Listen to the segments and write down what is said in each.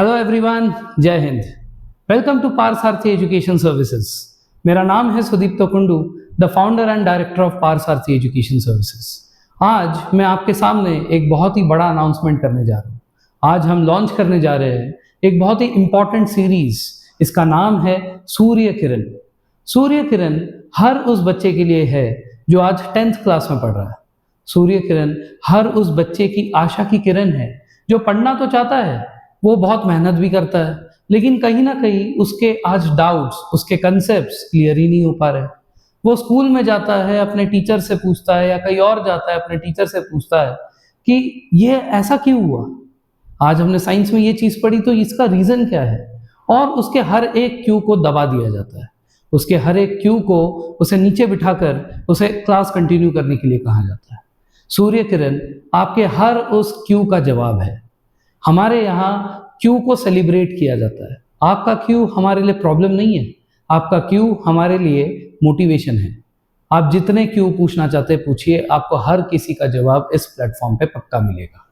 Hello everyone, जय हिंद। Welcome to Parasarathi education services. मेरा नाम है Sudipto Kundu, the founder and director of Parasarathi education services. आज मैं आपके सामने एक बहुत ही बड़ा अनाउंसमेंट करने जा रहा हूँ। आज हम लॉन्च करने जा रहे हैं एक बहुत ही इंपॉर्टेंट सीरीज। इसका नाम है सूर्य किरण। सूर्य किरण हर उस बच्चे के लिए है जो आज 10th क्लास में पढ़ रहा है। सूर्य किरण हर उस बच्चे की आशा की किरण है जो पढ़ना तो चाहता है, वो बहुत मेहनत भी करता है, लेकिन कहीं ना कहीं उसके आज डाउट्स, उसके कंसेप्ट्स क्लियर ही नहीं हो पा रहे। वो स्कूल में जाता है, अपने टीचर से पूछता है, या कहीं और जाता है अपने टीचर से पूछता है कि ये ऐसा क्यों हुआ। आज हमने साइंस में ये चीज़ पढ़ी, तो इसका रीज़न क्या है। और उसके हर एक क्यू को दबा दिया जाता है, उसके हर एक क्यू को उसे नीचे बिठाकर उसे क्लास कंटिन्यू करने के लिए कहा जाता है। सूर्य किरण आपके हर उस क्यू का जवाब है। हमारे यहाँ क्यू को सेलिब्रेट किया जाता है। आपका क्यू हमारे लिए प्रॉब्लम नहीं है, आपका क्यू हमारे लिए मोटिवेशन है। आप जितने क्यू पूछना चाहते हैं पूछिए, आपको हर किसी का जवाब इस प्लेटफॉर्म पे पक्का मिलेगा।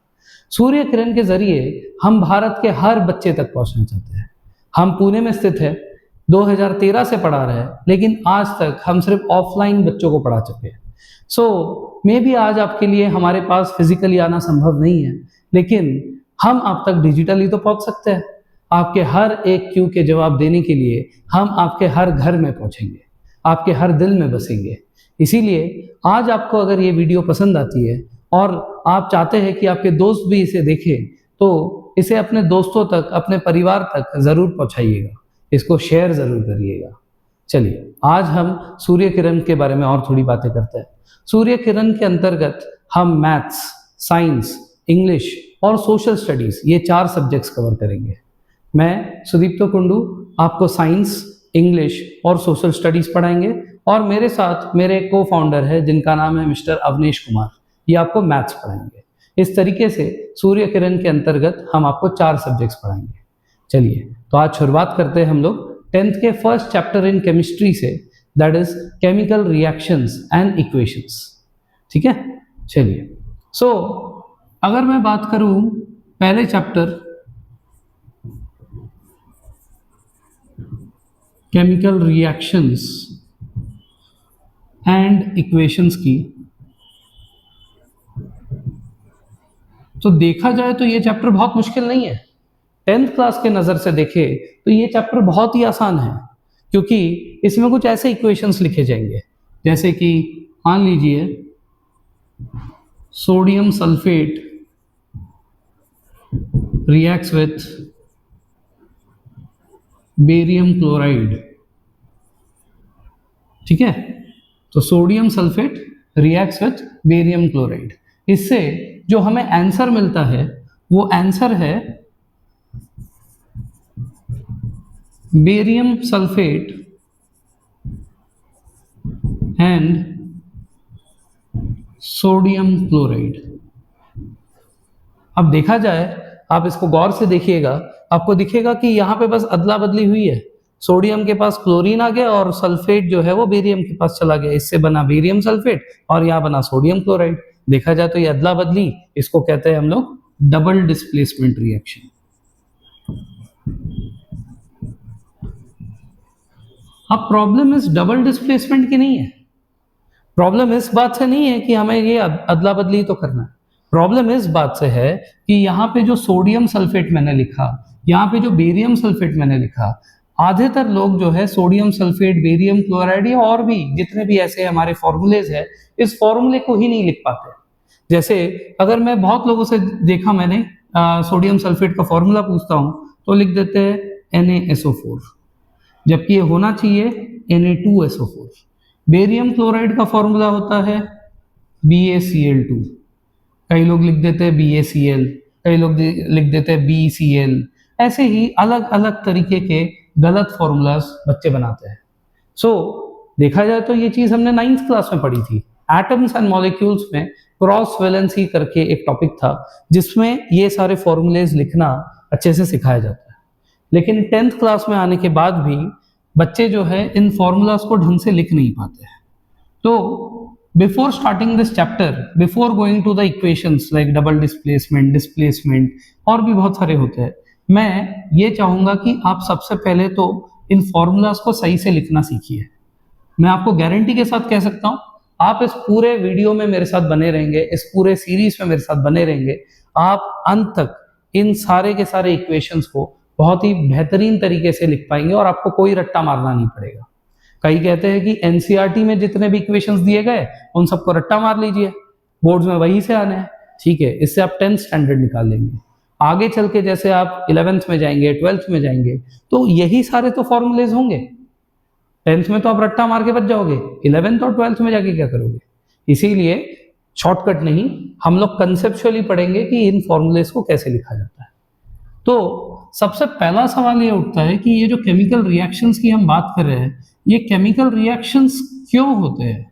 सूर्य किरण के जरिए हम भारत के हर बच्चे तक पहुंचना चाहते हैं। हम पुणे में स्थित है, 2013 से पढ़ा रहे हैं, लेकिन आज तक हम सिर्फ ऑफलाइन बच्चों को पढ़ा चुके हैं। मे बी आज आपके लिए हमारे पास फिजिकली आना संभव नहीं है, लेकिन हम आप तक डिजिटली तो पहुंच सकते हैं। आपके हर एक क्यू के जवाब देने के लिए हम आपके हर घर में पहुंचेंगे, आपके हर दिल में बसेंगे। इसीलिए आज आपको अगर ये वीडियो पसंद आती है और आप चाहते हैं कि आपके दोस्त भी इसे देखें, तो इसे अपने दोस्तों तक, अपने परिवार तक ज़रूर पहुंचाइएगा, इसको शेयर ज़रूर करिएगा। चलिए, आज हम सूर्य किरण के बारे में और थोड़ी बातें करते हैं। सूर्य किरण के अंतर्गत हम मैथ्स, साइंस, इंग्लिश और सोशल स्टडीज़, ये 4 सब्जेक्ट्स कवर करेंगे। मैं सुदीप्तो कुंडू आपको साइंस, इंग्लिश और सोशल स्टडीज़ पढ़ाएंगे, और मेरे साथ मेरे को फाउंडर है जिनका नाम है मिस्टर अवनीश कुमार, ये आपको मैथ्स पढ़ाएंगे। इस तरीके से सूर्य किरण के अंतर्गत हम आपको 4 सब्जेक्ट्स पढ़ाएंगे। चलिए, तो आज शुरुआत करते हैं हम लोग 10th के फर्स्ट चैप्टर इन केमिस्ट्री से, that is chemical reactions and equations. ठीक है, चलिए। अगर मैं बात करूं पहले chapter chemical reactions and equations की, तो देखा जाए तो ये चैप्टर बहुत मुश्किल नहीं है। 10th क्लास के नज़र से देखे तो ये चैप्टर बहुत ही आसान है, क्योंकि इसमें कुछ ऐसे इक्वेशंस लिखे जाएंगे जैसे कि मान लीजिए sodium sulphate reacts with barium chloride. ठीक है, तो sodium sulphate reacts with barium chloride. इससे जो हमें आंसर मिलता है वो आंसर है barium sulphate and sodium chloride. अब देखा जाए, आप इसको गौर से देखिएगा, आपको दिखेगा कि यहाँ पे बस अदला बदली हुई है। सोडियम के पास क्लोरीन आ गया और सल्फेट जो है वो बेरियम के पास चला गया, इससे बना बेरियम सल्फेट और यहाँ बना सोडियम क्लोराइड। देखा जाए तो ये अदला बदली, इसको कहते हैं हम लोग डबल डिस्प्लेसमेंट रिएक्शन। अब प्रॉब्लम इस डबल डिस्प्लेसमेंट की नहीं है, प्रॉब्लम इस बात से नहीं है कि हमें ये अदला बदली तो करना है। प्रॉब्लम इस बात से है कि यहाँ पे जो सोडियम सल्फेट मैंने लिखा, यहाँ पे जो बेरियम सल्फेट मैंने लिखा, आधेतर लोग जो है सोडियम सल्फेट, बेरियम क्लोराइड या और भी जितने भी ऐसे हमारे फॉर्मूलेज है, इस फॉर्मूले को ही नहीं लिख पाते। जैसे अगर मैं बहुत लोगों से देखा मैंने, सोडियम सल्फेट का फॉर्मूला पूछता हूँ तो लिख देते हैं NaSO4, जबकि ये होना चाहिए Na2SO4। बेरियम क्लोराइड का फॉर्मूला होता है BaCl2, कई लोग लिख देते हैं BaCl, कई लोग लिख देते हैं BeCl। ऐसे ही अलग अलग तरीके के गलत फॉर्मूलाज बच्चे बनाते हैं। देखा जाए तो ये चीज़ हमने 9th क्लास में पढ़ी थी। एटम्स एंड मॉलिक्यूल्स में क्रॉस वैलेंसी करके एक टॉपिक था, जिसमें ये सारे फॉर्मूलेज लिखना अच्छे से सिखाया जाता है। लेकिन 10th क्लास में आने के बाद भी बच्चे जो है इन फॉर्मूलाज को ढंग से लिख नहीं पाते हैं। तो before starting this chapter, before going to the equations like double displacement, displacement और भी बहुत सारे होते हैं, मैं ये चाहूंगा कि आप सबसे पहले तो इन फॉर्मूलाज को सही से लिखना सीखिए। मैं आपको गारंटी के साथ कह सकता हूं, आप इस पूरे वीडियो में मेरे साथ बने रहेंगे, इस पूरे सीरीज में मेरे साथ बने रहेंगे, आप अंत तक इन सारे के सारे इक्वेशंस को बहुत ही बेहतरीन तरीके से लिख पाएंगे और आपको कोई रट्टा मारना नहीं पड़ेगा। कई कहते हैं कि एनसीईआरटी में जितने भी इक्वेशंस दिए गए उन सबको रट्टा मार लीजिए, बोर्ड्स में वही से आने हैं। ठीक है, इससे आप 10th स्टैंडर्ड निकाल लेंगे। आगे चल के जैसे आप 11th में जाएंगे, 12th में जाएंगे, तो यही सारे तो फॉर्मूलेज होंगे। 10th में तो आप रट्टा मार के बच जाओगे, 11th और 12th में जाके क्या करोगे? इसीलिए शॉर्टकट नहीं, हम लोग कंसेप्चुअली पढ़ेंगे कि इन फॉर्मूलेज को कैसे लिखा जाता है। तो सबसे पहला सवाल ये उठता है कि ये जो केमिकल रिएक्शंस की हम बात कर रहे हैं, ये केमिकल रिएक्शंस क्यों होते हैं?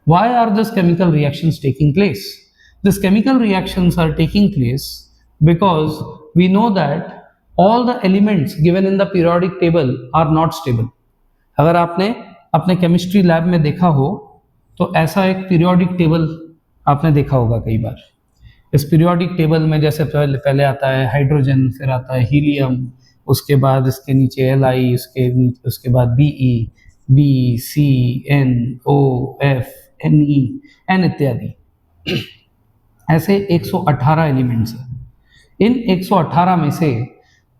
Why are these chemical reactions taking place? These chemical reactions are taking place because we know that all the elements given in the periodic table are not stable. अगर आपने अपने केमिस्ट्री लैब में देखा हो तो ऐसा एक पीरियोडिक टेबल आपने देखा होगा कई बार। इस पीरियोडिक टेबल में जैसे पहले आता है हाइड्रोजन, फिर आता है हीलियम, उसके बाद इसके नीचे Li, उसके बाद Be, B, C, N, O, F, Ne, N इत्यादि। ऐसे 118 एलिमेंट्स हैं। इन 118 में से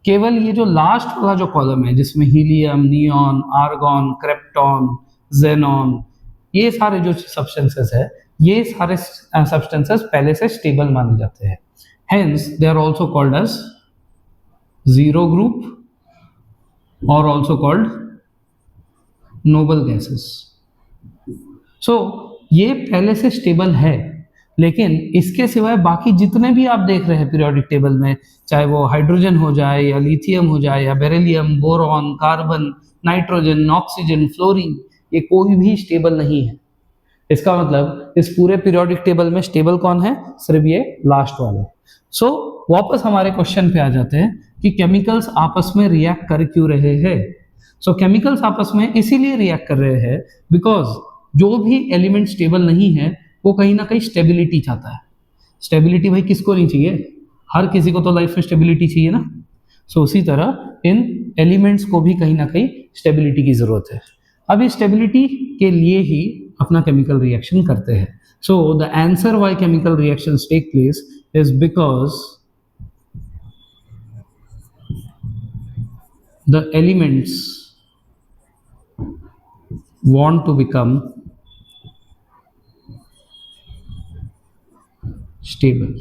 केवल ये जो लास्ट वाला जो कॉलम है जिसमें helium, neon, argon, krypton, xenon, ये सारे जो सब्सटेंसेस है, ये सारे सब्सटेंसेस पहले से स्टेबल माने जाते हैं। Hence they are also called as zero group और also called noble gases. So ये पहले से स्टेबल है, लेकिन इसके सिवाय बाकी जितने भी आप देख रहे हैं पीरियोडिक टेबल में, चाहे वो हाइड्रोजन हो जाए या लिथियम हो जाए या beryllium, boron, carbon, nitrogen, oxygen, fluorine, ये कोई भी स्टेबल नहीं है। इसका मतलब इस पूरे पीरियोडिक टेबल में स्टेबल कौन है? सिर्फ ये लास्ट वाले। सो वापस हमारे क्वेश्चन पे आ जाते हैं कि केमिकल्स आपस में रिएक्ट कर क्यों रहे हैं। सो केमिकल्स आपस में इसीलिए रिएक्ट कर रहे हैं बिकॉज जो भी एलिमेंट स्टेबल नहीं है वो कहीं ना कहीं स्टेबिलिटी चाहता है। स्टेबिलिटी भाई किसको नहीं चाहिए? हर किसी को तो लाइफ में स्टेबिलिटी चाहिए ना। सो उसी तरह इन एलिमेंट्स को भी कहीं ना कहीं स्टेबिलिटी की जरूरत है। अब इस स्टेबिलिटी के लिए ही अपना केमिकल रिएक्शन करते हैं। So the answer why chemical reactions take place is because the elements want to become stable.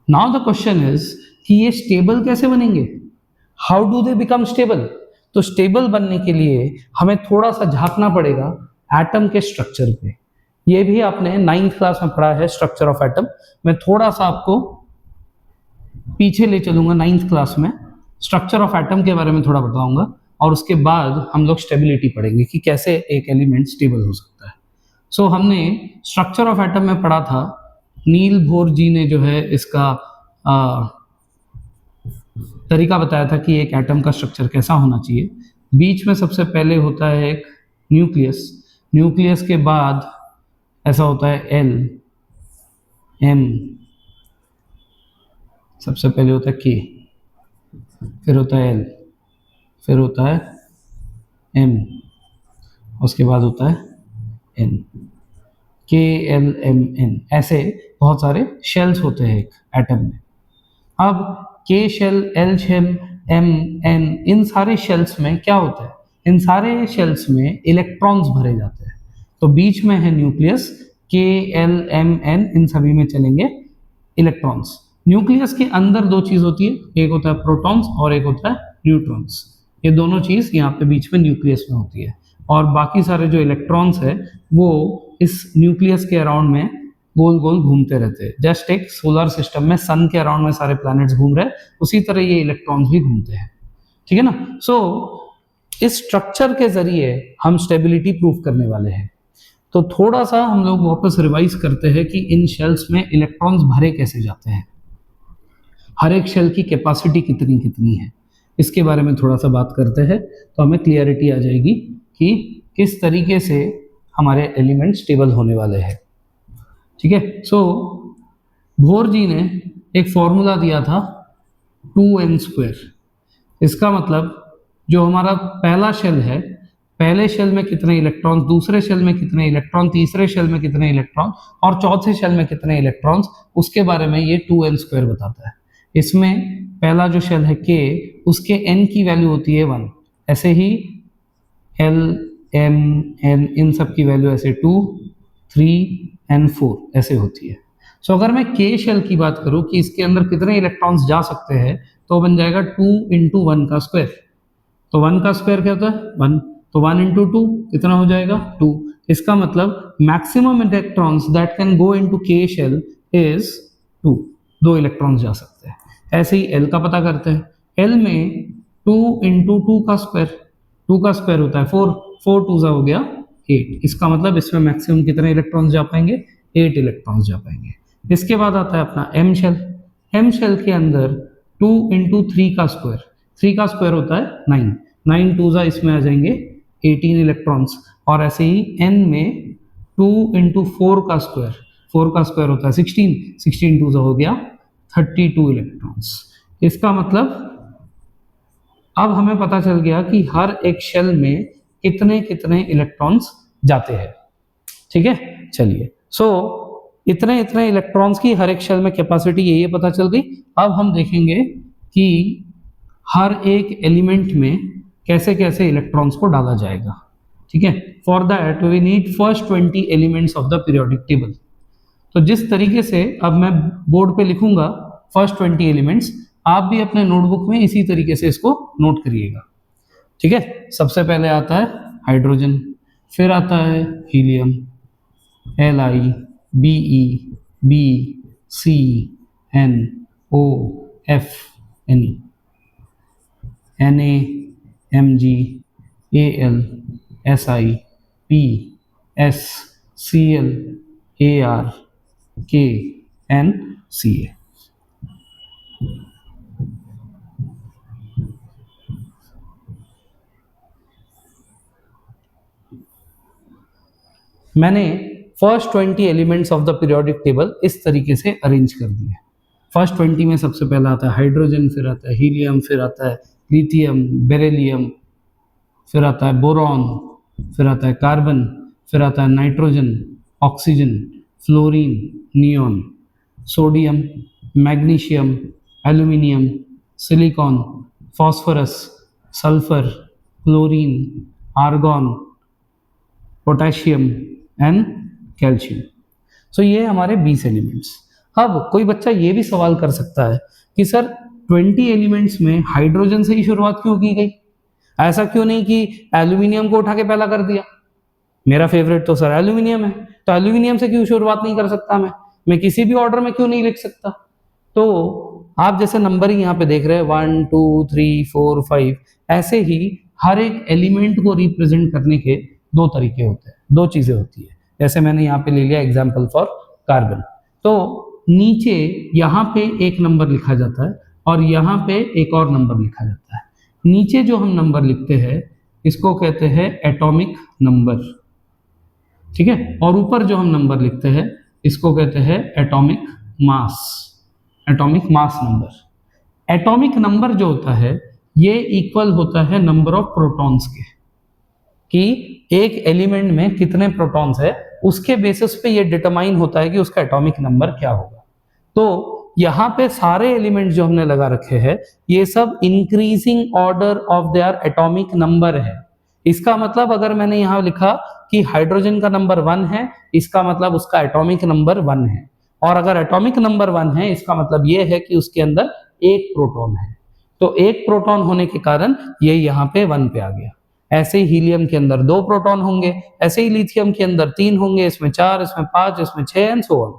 Now the question is कि ये स्टेबल कैसे बनेंगे? How do they become stable? तो स्टेबल बनने के लिए हमें थोड़ा सा झांकना पड़ेगा एटम के स्ट्रक्चर पे। ये भी आपने 9th क्लास में पढ़ा है, स्ट्रक्चर ऑफ एटम। मैं थोड़ा सा आपको पीछे ले चलूंगा 9th क्लास में, स्ट्रक्चर ऑफ एटम के बारे में थोड़ा बताऊंगा और उसके बाद हम लोग स्टेबिलिटी पढ़ेंगे कि कैसे एक एलिमेंट स्टेबल हो सकता है। सो हमने स्ट्रक्चर ऑफ एटम में पढ़ा था, नील बोर जी ने जो है इसका तरीका बताया था कि एक एटम का स्ट्रक्चर कैसा होना चाहिए। बीच में सबसे पहले होता है एक न्यूक्लियस, न्यूक्लियस के बाद ऐसा होता है एल, एम, सबसे पहले होता है के, फिर होता है एल, फिर होता है एम, उसके बाद होता है एन, के एल एम एन, ऐसे बहुत सारे शेल्स होते हैं एक एटम में। अब K shell, L shell, M N, इन सारे शेल्स में क्या होता है? इन सारे शेल्स में इलेक्ट्रॉन्स भरे जाते हैं। तो बीच में है न्यूक्लियस, के एल एम एन, इन सभी में चलेंगे इलेक्ट्रॉन्स। न्यूक्लियस के अंदर दो चीज होती है, एक होता है प्रोटॉन्स और एक होता है न्यूट्रॉन्स। ये दोनों चीज यहाँ पे बीच में न्यूक्लियस में होती है और बाकी सारे जो इलेक्ट्रॉन्स है वो इस न्यूक्लियस के अराउंड में गोल गोल घूमते रहते हैं। जस्ट एक सोलर सिस्टम में सन के अराउंड में सारे प्लैनेट्स घूम रहे हैं, उसी तरह ये इलेक्ट्रॉन्स भी घूमते हैं। ठीक है ना? सो इस स्ट्रक्चर के जरिए हम स्टेबिलिटी प्रूव करने वाले हैं। तो थोड़ा सा हम लोग वापस रिवाइज करते हैं कि इन शेल्स में इलेक्ट्रॉन्स भरे कैसे जाते हैं, हर एक शेल की कैपेसिटी कितनी कितनी है, इसके बारे में थोड़ा सा बात करते हैं तो हमें क्लियरिटी आ जाएगी कि किस तरीके से हमारे एलिमेंट स्टेबल होने वाले हैं। ठीक है? सो बोर जी ने एक फॉर्मूला दिया था 2n²। इसका मतलब जो हमारा पहला शेल है, पहले शेल में कितने इलेक्ट्रॉन्स, दूसरे शेल में कितने इलेक्ट्रॉन, तीसरे शेल में कितने इलेक्ट्रॉन और चौथे शेल में कितने इलेक्ट्रॉन्स, उसके बारे में ये 2n² बताता है। इसमें पहला जो शेल है K, उसके n की वैल्यू होती है 1। ऐसे ही L, M, N इन सब की वैल्यू ऐसे 2, 3 and 4 ऐसे होती है। सो अगर मैं K शेल की बात करूं कि इसके अंदर कितने इलेक्ट्रॉन्स जा सकते हैं, तो बन जाएगा 2 × 1 का स्क्वायर। तो 1 का स्क्वायर क्या होता है 1, तो 1 × 2 कितना हो जाएगा 2। इसका मतलब maximum electrons that can go into K shell is 2, 2 electrons जा सकते हैं। ऐसे ही L का पता करते हैं। L में 2 × 2 का स्क्वायर, 2 का स्क्वायर होता है 4, 4 2 हो गया 8। इसका मतलब इसमें मैक्सिमम कितने इलेक्ट्रॉन्स जा पाएंगे 8 इलेक्ट्रॉन्स जा पाएंगे। इसके बाद आता है अपना M शेल। M शेल के अंदर 2 × 3 का स्क्वायर, 3 का स्क्वायर होता है 9, 9 2 इसमें आ जाएंगे 18 इलेक्ट्रॉन्स। और ऐसे ही N में 2 × 4 का स्क्वायर, 4 का स्क्वायर होता है 16, 16 2 हो गया 32 इलेक्ट्रॉन्स। इसका मतलब अब हमें पता चल गया कि हर एक शेल में कितने कितने इलेक्ट्रॉन्स जाते हैं। ठीक है, चलिए। सो इतने इतने इलेक्ट्रॉन्स की हर एक शेल में कैपेसिटी ये पता चल गई। अब हम देखेंगे कि हर एक एलिमेंट में कैसे कैसे इलेक्ट्रॉन्स को डाला जाएगा। ठीक है, for that we need first 20 elements of the periodic table. तो जिस तरीके से अब मैं बोर्ड पे लिखूंगा फर्स्ट 20 एलिमेंट्स, आप भी अपने नोटबुक में इसी तरीके से इसको नोट करिएगा। ठीक है, सबसे पहले आता है हाइड्रोजन, फिर आता है helium, Li, Be, B, C, N, O, F, Ne, Na, Mg, Al, Si, P, S, Cl, Ar, K and Ca। मैंने first 20 elements of the periodic table इस तरीके से अरेंज कर दिए। फर्स्ट 20 में सबसे पहला आता है हाइड्रोजन, फिर आता है हीलियम, फिर आता है लिथियम, बेरिलियम, फिर आता है बोरॉन, फिर आता है कार्बन, फिर आता है nitrogen, oxygen, fluorine, neon, sodium, magnesium, aluminium, silicon, phosphorus, sulphur, chlorine, argon, potassium and calcium. So ये हमारे 20 एलिमेंट्स। अब कोई बच्चा ये भी सवाल कर सकता है कि सर 20 एलिमेंट्स में हाइड्रोजन से ही शुरुआत क्यों की गई, ऐसा क्यों नहीं कि एल्यूमिनियम को उठा के पहला कर दिया। मेरा फेवरेट तो सर एल्यूमिनियम है, तो एल्यूमिनियम से क्यों शुरुआत नहीं कर सकता मैं किसी भी ऑर्डर में क्यों नहीं लिख सकता। तो आप जैसे नंबरिंग यहाँ पे देख रहे हैं 1 2 3 4 5, ऐसे ही हर एक एलिमेंट को रिप्रेजेंट करने के दो तरीके होते हैं, दो चीजें होती है। जैसे मैंने यहाँ पे ले लिया एग्जाम्पल फॉर कार्बन, तो नीचे यहाँ पे एक नंबर लिखा जाता है और यहाँ पे एक और नंबर लिखा जाता है। नीचे जो हम नंबर लिखते हैं इसको कहते हैं एटॉमिक नंबर, ठीक है, और ऊपर जो हम नंबर लिखते हैं इसको कहते हैं atomic mass, atomic mass number. Atomic number जो होता है ये इक्वल होता है नंबर ऑफ प्रोटॉन्स के, कि एक एलिमेंट में कितने प्रोटॉन्स है उसके बेसिस पे ये डिटरमाइन होता है कि उसका एटॉमिक नंबर क्या होगा। तो यहाँ पे सारे एलिमेंट जो हमने लगा रखे हैं ये सब increasing order of their atomic number है। इसका मतलब अगर मैंने यहाँ लिखा कि हाइड्रोजन का नंबर 1 है, इसका मतलब उसका एटॉमिक नंबर 1 है, और अगर एटॉमिक नंबर 1 है इसका मतलब ये है कि उसके अंदर एक प्रोटॉन है, तो एक प्रोटॉन होने के कारण ये यहाँ पे 1 पे आ गया। ऐसे ही हीलियम के अंदर 2 प्रोटॉन होंगे, ऐसे ही लिथियम के अंदर 3 होंगे, इसमें 4, इसमें 5, इसमें 6 एंड सो ऑन।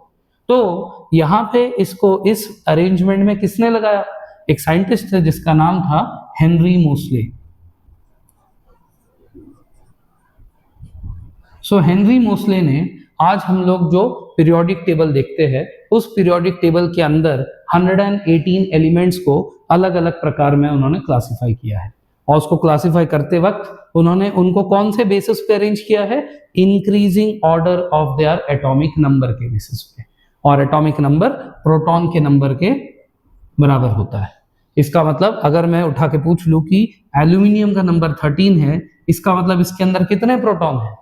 तो यहाँ पे इसको इस अरेंजमेंट में किसने लगाया, एक साइंटिस्ट है जिसका नाम था हेनरी मोसले। सो हेनरी मोसले ने आज हम लोग जो पीरियोडिक टेबल देखते हैं उस पीरियोडिक टेबल के अंदर 118 एलिमेंट्स को अलग अलग प्रकार में उन्होंने क्लासिफाई किया है, और उसको क्लासिफाई करते वक्त उन्होंने उनको कौन से बेसिस पे अरेंज किया है, increasing order of their atomic number के बेसिस पे। और एटॉमिक नंबर प्रोटॉन के नंबर के बराबर होता है। इसका मतलब अगर मैं उठा के पूछ लूं कि एल्यूमिनियम का नंबर 13 है, इसका मतलब इसके अंदर कितने प्रोटॉन हैं,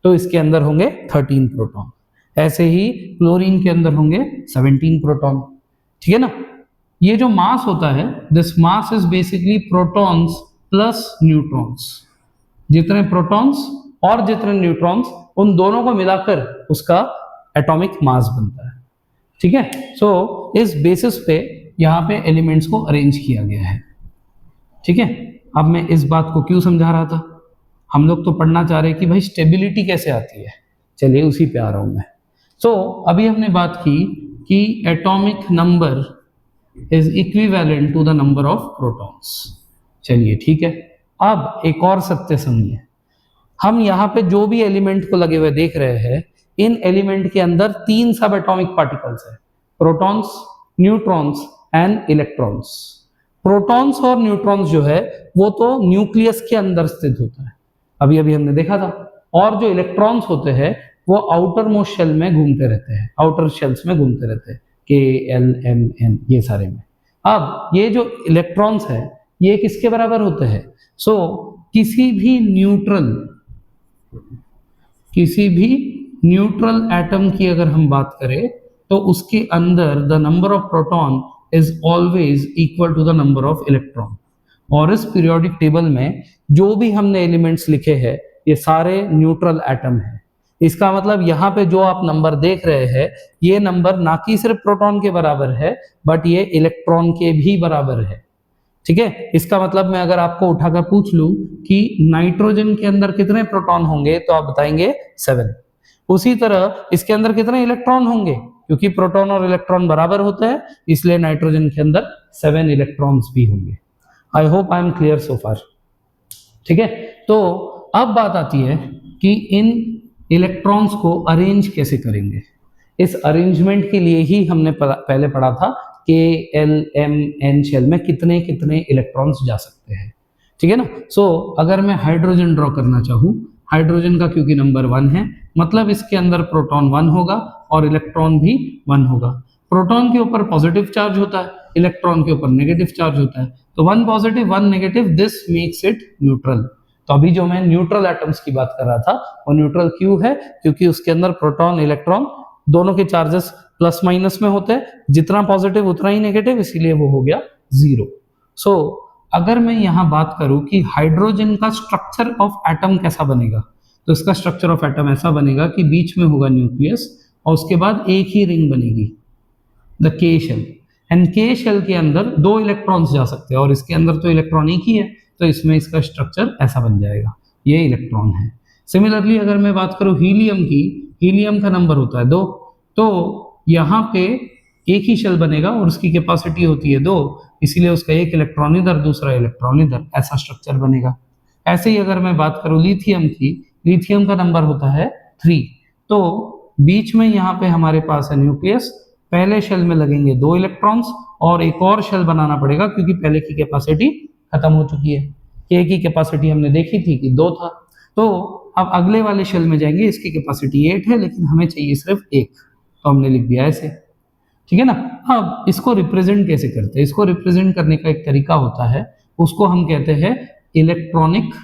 तो इसके अंदर होंगे 13 प्रोटॉन। ऐसे ही क्लोरीन के अंदर होंगे 17 प्रोटॉन। ठीक है ना। ये जो मास होता है, this mass is basically protons plus neutrons. जितने प्रोटॉन्स और जितने न्यूट्रॉन्स, उन दोनों को मिलाकर उसका एटॉमिक मास बनता है। ठीक है। सो इस बेसिस पे यहाँ पे एलिमेंट्स को अरेंज किया गया है। ठीक है। अब मैं इस बात को क्यों समझा रहा था, हम लोग तो पढ़ना चाह रहे हैं कि भाई स्टेबिलिटी कैसे आती है, चलिए उसी पे आ रहा हूं मैं। सो अभी हमने बात की कि atomic number is equivalent to the number of protons. चलिए ठीक है। अब एक और सत्य समझिए, हम यहाँ पे जो भी एलिमेंट को लगे हुए देख रहे हैं, इन एलिमेंट के अंदर 3 सब एटॉमिक पार्टिकल्स है, protons, neutrons and electrons. Protons और न्यूट्रॉन्स जो है वो तो न्यूक्लियस के अंदर स्थित होता है, अभी अभी हमने देखा था। और जो इलेक्ट्रॉन्स होते हैं वो आउटर मोस्ट शेल में घूमते रहते हैं, आउटर शेल्स में घूमते रहते हैं, K, L, M, N ये सारे में। अब ये जो इलेक्ट्रॉन्स है ये किसके बराबर होते हैं? सो किसी भी न्यूट्रल एटम की अगर हम बात करें तो उसके अंदर the number of proton is always equal to the number of electron. और इस पीरियोडिक टेबल में जो भी हमने एलिमेंट्स लिखे हैं ये सारे न्यूट्रल एटम हैं। इसका मतलब यहाँ पे जो आप नंबर देख रहे हैं ये नंबर ना कि सिर्फ प्रोटॉन के बराबर है बट ये इलेक्ट्रॉन के भी बराबर है। ठीक है। इसका मतलब मैं अगर आपको उठाकर पूछ लूं कि नाइट्रोजन के अंदर कितने प्रोटॉन होंगे तो आप बताएंगे 7। उसी तरह इसके अंदर कितने इलेक्ट्रॉन होंगे, क्योंकि प्रोटॉन और इलेक्ट्रॉन बराबर होते हैं इसलिए नाइट्रोजन के अंदर 7 इलेक्ट्रॉन्स भी होंगे। I hope I am clear so far. ठीक है। तो अब बात आती है कि इन इलेक्ट्रॉन्स को अरेंज कैसे करेंगे। इस अरेंजमेंट के लिए ही हमने पहले पढ़ा था K, L, M, N shell में कितने कितने इलेक्ट्रॉन्स जा सकते हैं। ठीक है ना। सो अगर मैं हाइड्रोजन ड्रॉ करना चाहूँ, हाइड्रोजन का क्योंकि नंबर 1 है मतलब इसके अंदर प्रोटॉन 1 होगा और इलेक्ट्रॉन भी 1 होगा। प्रोटॉन के ऊपर पॉजिटिव चार्ज होता है, इलेक्ट्रॉन के ऊपर नेगेटिव चार्ज होता है, तो 1 positive 1 negative, this makes it neutral. तो अभी जो मैं न्यूट्रल एटम्स की बात कर रहा था वो न्यूट्रल क्यों है, क्योंकि उसके अंदर प्रोटॉन इलेक्ट्रॉन दोनों के चार्जेस प्लस माइनस में होते हैं, जितना पॉजिटिव उतना ही नेगेटिव, इसीलिए वो हो गया 0। सो अगर मैं यहाँ बात करूं कि हाइड्रोजन का स्ट्रक्चर ऑफ एटम कैसा बनेगा, तो इसका स्ट्रक्चर ऑफ एटम ऐसा बनेगा कि बीच में होगा न्यूक्लियस और उसके बाद एक ही रिंग बनेगी, the K shell. And K shell के अंदर 2 इलेक्ट्रॉन्स जा सकते हैं और इसके अंदर तो इलेक्ट्रॉन एक ही है, तो इसमें इसका स्ट्रक्चर ऐसा बन जाएगा, ये इलेक्ट्रॉन है। सिमिलरली अगर मैं बात करूं हीलियम की, हीलियम का नंबर होता है 2, तो यहाँ पे एक ही शेल बनेगा और उसकी कैपेसिटी होती है 2, इसीलिए उसका एक इलेक्ट्रॉन इधर दूसरा इलेक्ट्रॉन इधर, ऐसा स्ट्रक्चर बनेगा। ऐसे ही अगर मैं बात करूं लिथियम की, लिथियम का नंबर होता है 3, तो बीच में यहाँ पे हमारे पास है न्यूक्लियस, पहले शेल में लगेंगे 2 इलेक्ट्रॉन्स और एक और शेल बनाना पड़ेगा क्योंकि पहले की कैपेसिटी खत्म हो चुकी है। K की कैपेसिटी हमने देखी थी कि 2 था, तो अब अगले वाले शेल में जाएंगे, इसकी कैपेसिटी 8 है लेकिन हमें चाहिए सिर्फ 1, तो हमने लिख दिया ऐसे। ठीक है ना। अब इसको रिप्रेजेंट कैसे करते हैं, इसको रिप्रेजेंट करने का एक तरीका होता है, उसको हम कहते हैं इलेक्ट्रॉनिक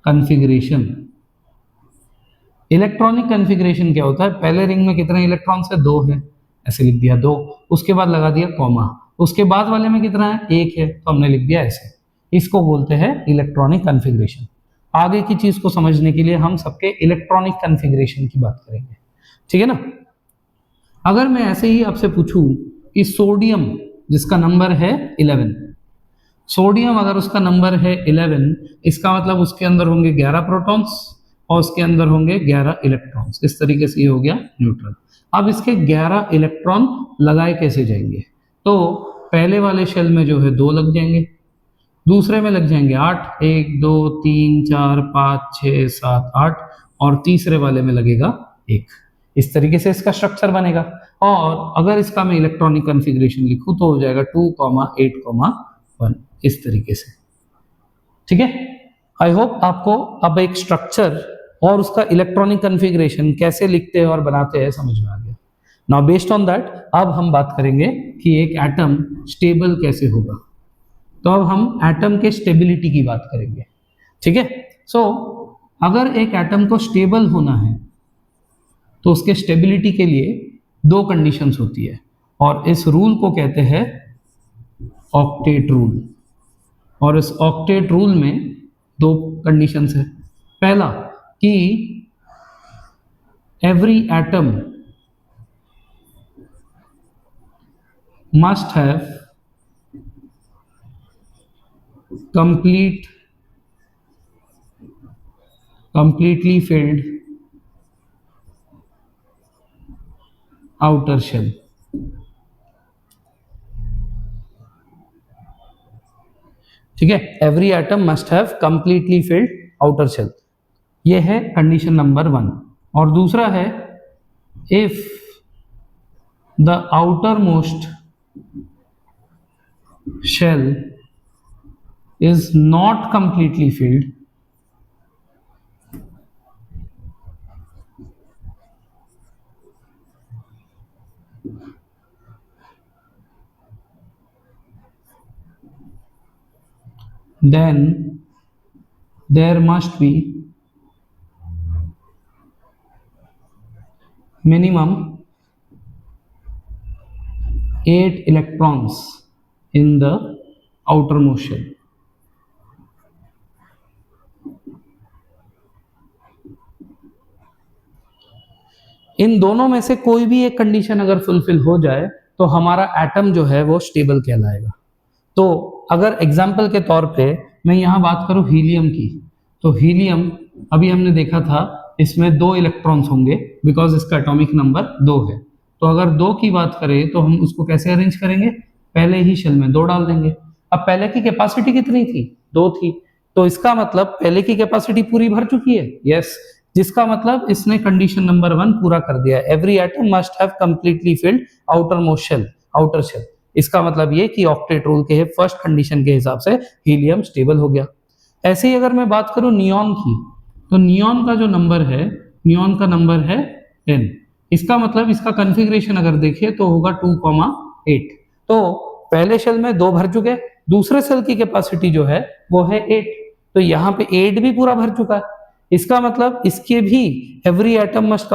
कॉन्फ़िगरेशन। इलेक्ट्रॉनिक कॉन्फ़िगरेशन क्या होता है, पहले रिंग में कितने इलेक्ट्रॉन्स है, 2 है, ऐसे लिख दिया 2, उसके बाद लगा दिया कॉमा, उसके बाद वाले में कितना है, 1 है, तो हमने लिख दिया ऐसे। इसको बोलते हैं इलेक्ट्रॉनिक कॉन्फ़िगरेशन। आगे की चीज को समझने के लिए हम सबके इलेक्ट्रॉनिक कॉन्फ़िगरेशन की बात करेंगे। ठीक है ना। अगर मैं ऐसे ही आपसे पूछूं कि सोडियम जिसका नंबर है 11, सोडियम अगर उसका नंबर है 11, इसका मतलब उसके अंदर होंगे 11 प्रोटॉन्स और उसके अंदर होंगे 11 इलेक्ट्रॉन्स। इस तरीके से ये हो गया न्यूट्रल। अब इसके 11 इलेक्ट्रॉन लगाए कैसे जाएंगे, तो पहले वाले शेल में जो है 2 लग जाएंगे, दूसरे में लग जाएंगे 8, 1 2 3 4 5 6 7 8, और तीसरे वाले में लगेगा 1। इस तरीके से इसका स्ट्रक्चर बनेगा। और अगर इसका मैं इलेक्ट्रॉनिक कॉन्फ़िगरेशन लिखूं तो हो जाएगा 2, 8, 1, इस तरीके से। ठीक है। आई होप आपको अब एक स्ट्रक्चर और उसका इलेक्ट्रॉनिक कॉन्फ़िगरेशन कैसे लिखते हैं और बनाते हैं समझ में आ गया। नाउ बेस्ड ऑन दैट अब हम बात करेंगे कि एक एटम स्टेबल कैसे होगा। तो अब हम एटम के स्टेबिलिटी की बात करेंगे, ठीक है। सो अगर एक एटम को स्टेबल होना है तो उसके स्टेबिलिटी के लिए दो कंडीशंस होती है और इस रूल को कहते हैं ऑक्टेट रूल। और इस ऑक्टेट रूल में दो कंडीशंस है। पहला कि every atom must have completely filled outer shell। ठीक है, every atom must have completely filled outer shell, ये है कंडीशन नंबर 1। और दूसरा है if the outer most shell is not completely filled then there must be minimum 8 electrons in the outermost shell। इन दोनों में से कोई भी एक कंडीशन अगर फुलफिल हो जाए तो हमारा एटम जो है वो स्टेबल कहलाएगा। तो अगर एग्जाम्पल के तौर पे मैं यहाँ बात करूँ हीलियम की, तो हीलियम अभी हमने देखा था इसमें 2 इलेक्ट्रॉन्स होंगे बिकॉज इसका एटॉमिक नंबर 2 है। तो अगर 2 की बात करें तो हम उसको कैसे अरेंज करेंगे, पहले ही शेल में 2 डाल देंगे। अब पहले की कैपेसिटी कितनी थी, 2 थी, तो इसका मतलब पहले की कैपेसिटी पूरी भर चुकी है, यस, जिसका मतलब इसने कंडीशन नंबर 1 पूरा कर दिया। Every atom must have completely filled outer most shell, outer shell. इसका मतलब ये कि ऑक्टेट रूल के फर्स्ट कंडीशन के हिसाब से हीलियम स्टेबल हो गया। ऐसे ही अगर मैं बात करूं नियॉन की, तो नियॉन का जो नंबर है, नियॉन का नंबर है 10। इसका मतलब इसका कॉन्फ़िगरेशन अगर देखिए तो होगा 2,8। तो पहले शेल में 2 भर चुके, दूसरे शेल की कैपेसिटी जो है वो है 8, तो यहाँ पे 8 भी पूरा भर चुका है। इसका मतलब इसके भी every atom must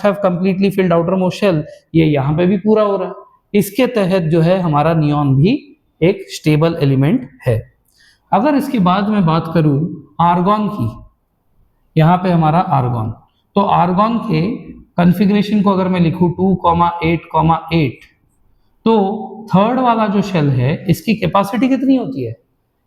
have completely filled outer most shell, ये यहाँ पे भी पूरा हो रहा है। इसके तहत जो है हमारा नियॉन भी एक स्टेबल एलिमेंट है। अगर इसके बाद मैं बात करूं आर्गॉन की, यहाँ पे हमारा आर्गॉन, तो आर्गॉन के कॉन्फ़िगरेशन को अगर मैं लिखूं 2,8,8, तो थर्ड वाला जो शेल है इसकी कैपेसिटी कितनी होती है,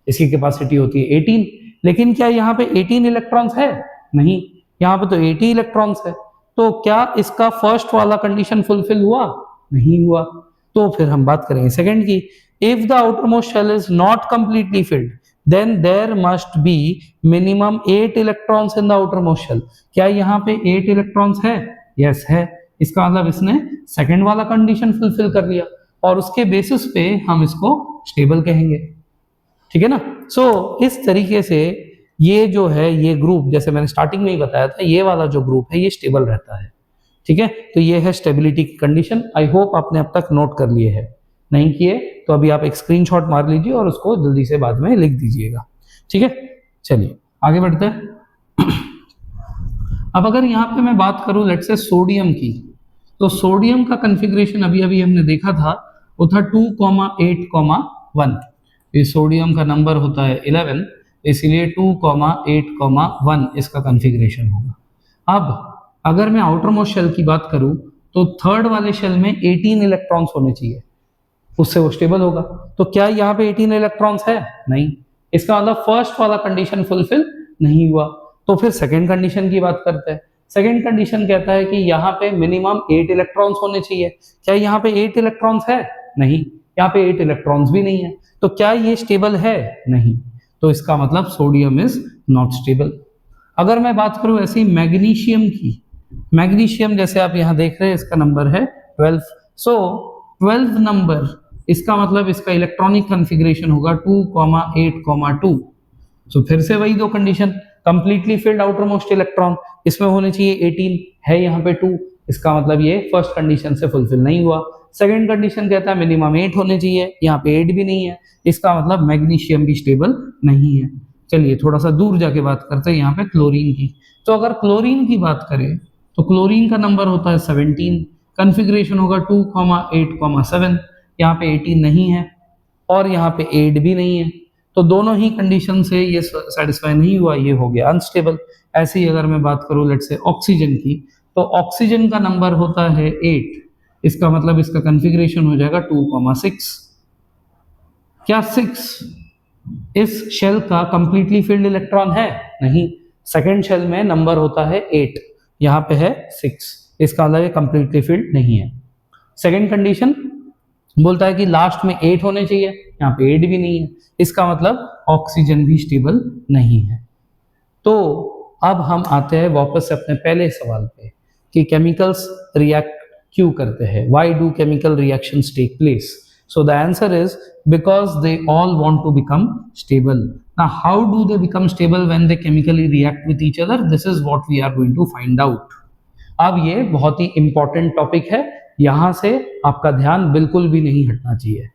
इसकी कैपेसिटी होती है 18। लेकिन क्या यहाँ पे 18 इलेक्ट्रॉन्स है, नहीं, यहाँ पे तो 80 इलेक्ट्रॉन्स है। तो क्या इसका फर्स्ट वाला कंडीशन फुलफिल हुआ, नहीं हुआ। तो फिर हम बात करेंगे सेकंड की, if the outermost shell is not completely filled then there must be minimum 8 electrons in the outermost shell. क्या यहाँ पे 8 इलेक्ट्रॉन्स है, यस है। इसका मतलब इसने सेकंड वाला कंडीशन फुलफिल कर लिया और उसके बेसिस पे हम इसको स्टेबल कहेंगे, ठीक है ना। सो इस तरीके से ये जो है ये ग्रुप, जैसे मैंने स्टार्टिंग में ही बताया था, ये वाला जो ग्रुप है ये स्टेबल रहता है, ठीक है। तो ये है स्टेबिलिटी की कंडीशन। आई होप आपने अब तक नोट कर लिए है, नहीं किए तो अभी आप एक स्क्रीनशॉट मार लीजिए और उसको जल्दी से बाद में लिख दीजिएगा, ठीक है। चलिए आगे बढ़ते हैं। अब अगर यहाँ पे मैं बात करूं लेट्स से सोडियम की, तो सोडियम का कॉन्फ़िगरेशन अभी अभी हमने देखा था, वो था 2,8,1। ये सोडियम का नंबर होता है 11, इसलिए 2,8,1 इसका कॉन्फ़िगरेशन होगा। अब अगर मैं आउटर मोस्ट शेल की बात करूं तो थर्ड वाले शेल में 18 इलेक्ट्रॉन्स होने चाहिए, उससे वो स्टेबल होगा। तो क्या यहाँ पे 18 इलेक्ट्रॉन्स है, नहीं। इसका मतलब फर्स्ट वाला कंडीशन फुलफिल नहीं हुआ। तो फिर सेकंड कंडीशन की बात करते हैं। सेकंड कंडीशन कहता है कि यहाँ पे मिनिमम 8 इलेक्ट्रॉन्स होने चाहिए। क्या यहाँ पे 8 इलेक्ट्रॉन्स है, नहीं, यहाँ पे 8 इलेक्ट्रॉन्स भी नहीं है। तो क्या ये स्टेबल है, नहीं। तो इसका मतलब सोडियम इज नॉट स्टेबल। अगर मैं बात करूं ऐसी मैग्नीशियम की, मैग्नीशियम जैसे आप यहां देख रहे हैं इसका नंबर है 12। सो 12 नंबर, इसका मतलब इसका इलेक्ट्रॉनिक कॉन्फ़िगरेशन होगा 2,8,2। सो फिर से वही दो condition, completely filled outer most electron, इसमें होने चाहिए 18, है यहाँ पे 2, इसका मतलब ये फर्स्ट कंडीशन से फुलफिल नहीं हुआ। सेकंड कंडीशन कहता है मिनिमम 8 होने चाहिए, यहाँ पे 8 भी नहीं है, इसका मतलब मैग्नीशियम भी स्टेबल नहीं है। चलिए थोड़ा सा दूर जाके बात करते हैं यहाँ पे क्लोरीन की। तो अगर क्लोरीन की बात करें तो क्लोरीन का नंबर होता है 17, कन्फिग्रेशन होगा 2,8,7, यहाँ पे 18 नहीं है और यहाँ पे 8 भी नहीं है, तो दोनों ही कंडीशन से ये सेटिस्फाई नहीं हुआ, ये हो गया अनस्टेबल। ऐसे ही अगर मैं बात करूँ लेट्स से ऑक्सीजन की, तो ऑक्सीजन का नंबर होता है 8, इसका मतलब इसका कन्फिग्रेशन हो जाएगा 2,6। क्या 6 इस शेल का कंप्लीटली फिल्ड इलेक्ट्रॉन है? नहीं, सेकेंड शेल में नंबर होता है 8, यहाँ पे है 6, इसका मतलब ये कंप्लीटली फिल्ड नहीं है। सेकेंड कंडीशन बोलता है कि लास्ट में 8 होने चाहिए, यहाँ पे 8 भी नहीं है, इसका मतलब ऑक्सीजन भी स्टेबल नहीं है। तो अब हम आते हैं वापस से अपने पहले सवाल पे कि केमिकल्स रिएक्ट क्यों करते हैं, why do chemical reactions take place? So the answer is because they all want to become stable. Now how do they become stable when they chemically react with each other? This is what we are going to find out. अब ये बहुत ही important topic है, यहां से आपका ध्यान बिल्कुल भी नहीं हटना चाहिए।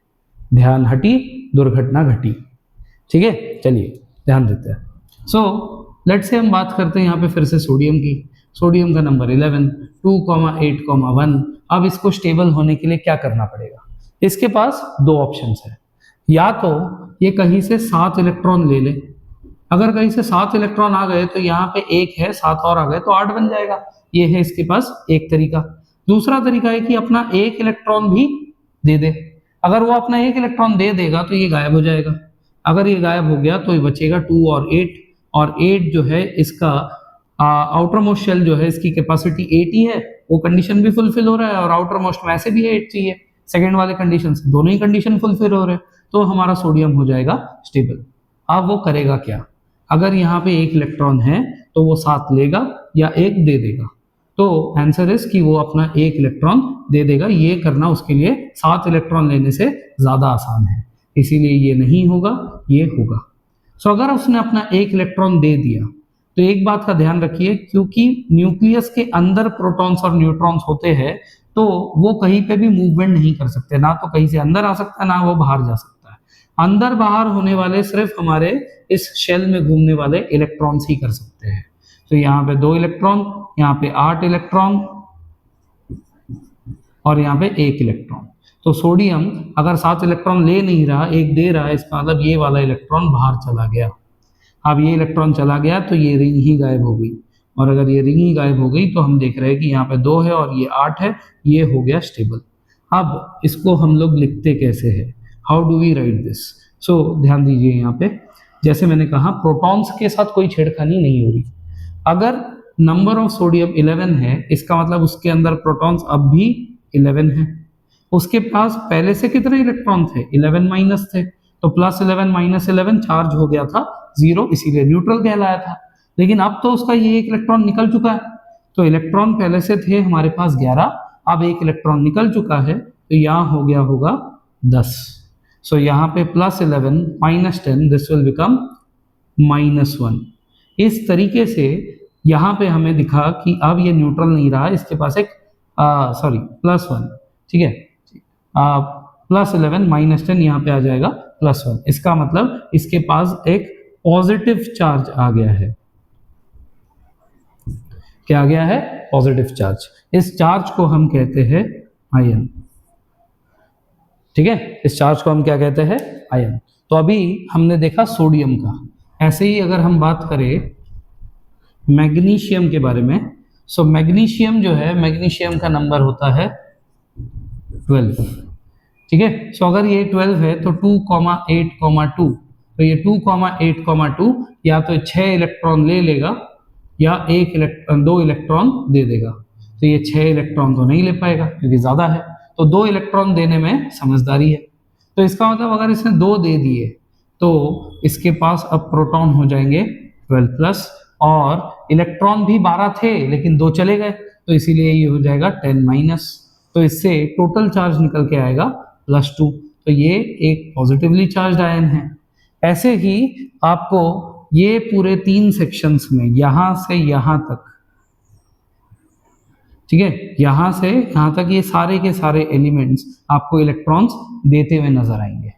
ध्यान हटी दुर्घटना घटी। ठीक है, चलिए ध्यान देते हैं। सो लेट्स से हम बात करते हैं यहाँ पे फिर से सोडियम की। सोडियम का नंबर 11, 2,8,1। अब इसको स्टेबल होने के लिए क्या करना पड़ेगा? इसके पास दो ऑप्शंस है, या तो ये कहीं से 7 इलेक्ट्रॉन ले ले, अगर कहीं से 7 इलेक्ट्रॉन आ गए तो यहाँ पे 1 है, 7 और आ गए तो 8 बन जाएगा। ये है इसके पास एक तरीका। दूसरा तरीका है कि अपना 1 इलेक्ट्रॉन भी दे दे। अगर वो अपना 1 इलेक्ट्रॉन दे देगा तो ये गायब हो जाएगा। अगर ये गायब हो गया तो ये बचेगा 2 और 8, और 8 जो है इसका आउटर मोस्ट शेल जो है इसकी कैपेसिटी 8 ही है, वो कंडीशन भी फुलफिल हो रहा है, और आउटर मोस्ट में ऐसे भी 8 चाहिए, सेकेंड वाले कंडीशन से दोनों ही कंडीशन फुलफिल हो रहे हैं, तो हमारा सोडियम हो जाएगा स्टेबल। अब वो करेगा क्या? अगर यहाँ पे 1 इलेक्ट्रॉन है तो वो 7 लेगा या 1 दे देगा? तो आंसर इज कि वो अपना 1 इलेक्ट्रॉन दे देगा। ये करना उसके लिए 7 इलेक्ट्रॉन लेने से ज्यादा आसान है, इसीलिए ये नहीं होगा, ये होगा। सो अगर उसने अपना 1 इलेक्ट्रॉन दे दिया तो एक बात का ध्यान रखिए, क्योंकि न्यूक्लियस के अंदर प्रोटॉन्स और न्यूट्रॉन्स होते हैं तो वो कहीं पे भी मूवमेंट नहीं कर सकते, ना तो कहीं से अंदर आ सकता है ना वो बाहर जा सकता है। अंदर बाहर होने वाले सिर्फ हमारे इस शेल में घूमने वाले इलेक्ट्रॉन्स ही कर सकते हैं। तो यहाँ पे 2 इलेक्ट्रॉन, यहाँ पे 8 इलेक्ट्रॉन और यहाँ पे 1 इलेक्ट्रॉन। तो सोडियम अगर 7 इलेक्ट्रॉन ले नहीं रहा, 1 दे रहा है, इसका मतलब ये वाला इलेक्ट्रॉन बाहर चला गया। अब ये इलेक्ट्रॉन चला गया तो ये रिंग ही गायब हो गई, और अगर ये रिंग ही गायब हो गई तो हम देख रहे हैं कि यहाँ पे 2 है और ये 8 है, ये हो गया स्टेबल। अब इसको हम लोग लिखते कैसे हैं? How do we write this? So ध्यान दीजिए, यहाँ पे जैसे मैंने कहा प्रोटॉन्स के साथ कोई छेड़खानी नहीं हो रही। अगर नंबर ऑफ सोडियम 11 है, इसका मतलब उसके अंदर प्रोटॉन्स अब भी 11 है। उसके पास पहले से कितने इलेक्ट्रॉन थे? 11 माइनस थे, तो +11 - 11 चार्ज हो गया था 0, इसीलिए न्यूट्रल कहलाया था। लेकिन अब तो उसका ये 1 इलेक्ट्रॉन निकल चुका है, तो इलेक्ट्रॉन पहले से थे हमारे पास 11, अब 1 इलेक्ट्रॉन निकल चुका है, तो यहाँ हो गया होगा 10। सो यहाँ पे +11 - 10, दिस विल बिकम -1। इस तरीके से यहाँ पे हमें दिखा कि अब ये न्यूट्रल नहीं रहा, इसके पास एक +1, ठीक है, +11 - 10 यहाँ पे आ जाएगा +1। इसका मतलब इसके पास एक पॉजिटिव चार्ज आ गया है। क्या आ गया है? Positive charge. इस चार्ज को हम कहते हैं आयन। ठीक है, इस चार्ज को हम क्या कहते हैं? आयन। तो अभी हमने देखा सोडियम का। ऐसे ही अगर हम बात करें मैग्नीशियम के बारे में, सो मैग्नीशियम जो है, मैग्नीशियम का नंबर होता है 12। ठीक है, सो अगर ये 12 है तो 2,8,2, तो ये 2,8,2 या तो 6 इलेक्ट्रॉन ले लेगा या 2 इलेक्ट्रॉन दे देगा। तो ये 6 इलेक्ट्रॉन तो नहीं ले पाएगा क्योंकि ज्यादा है, तो 2 इलेक्ट्रॉन देने में समझदारी है। तो इसका मतलब अगर इसने 2 दे दिए तो इसके पास अब प्रोटॉन हो जाएंगे 12+, और इलेक्ट्रॉन भी 12 थे लेकिन 2 चले गए, तो इसीलिए ये हो जाएगा 10-। तो इससे टोटल चार्ज निकल के आएगा +2। तो ये एक पॉजिटिवली चार्ज आयन है। ऐसे ही आपको ये पूरे 3 सेक्शंस में, यहां से यहां तक ठीक है, यहां से यहां तक ये सारे के सारे एलिमेंट्स आपको इलेक्ट्रॉन्स देते हुए नजर आएंगे।